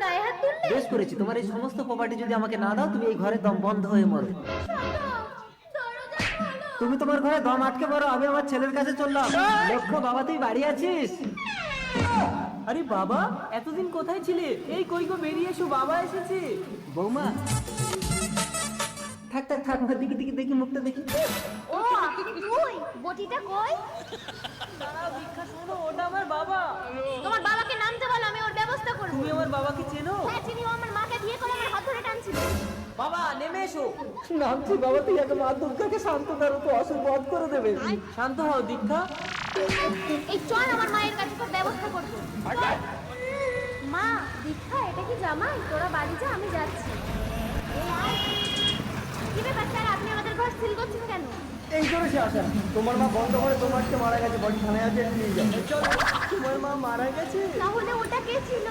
গায়ে হাত তুললে? বেশ করেছি, তোমার এই সমস্ত প্রপার্টি যদি আমাকে না দাও, তুমি এই ঘরে দম বন্ধ হয়ে মরো। দরজা খোলো। তুমি তোমার ঘরে দম আটকে পড়ো, আমি আমার ছেলের কাছে চললাম। লক্ষ্য, বাবা তুই বাড়ি আছিস? আরে বাবা, এতদিন কোথায় ছিলে? এই কই গো, বেরিয়ে এসো, বাবা এসেছে। বৌমা, থাক থাক থাক, দেখি দেখি দেখি মুখটা দেখি। ও তুই বটিটা কই? দাঁড়াও দীক্ষা, শোনো, ওটা আমার বাবা। তোমার বাবাকে নামতে বলো, আমি ওর ব্যবস্থা করব। তুমি আমার বাবাকে চেনো? হ্যাঁ চিনি, ও আমার মাকে বিয়ে করে আমার হাত ধরে টানছিল। বাবা নেমে এসো। নামছি বাবা, তুই আগে মা দুর্গাকে শান্ত করো, তো অসুখ বধ করে দেবে। শান্ত হও দীক্ষা। এই চল আমার মায়ের কাছে তোর ব্যবস্থা করবো। মা, দীক্ষা এটা কি জামাই? তোরা বাড়ি যা, আমি যাচ্ছি। কি ব্যাপার স্যার, আপনি আমাদের ঘর সিল করছেন কেন? এই করে সে আসা, তোমার মা বন্ধ করে তোমার মারা গেছে, বডি থানায় আছে, নিয়ে যাও। চলো, তোমার মা মারা গেছে? তাহলে ওটা কে ছিল?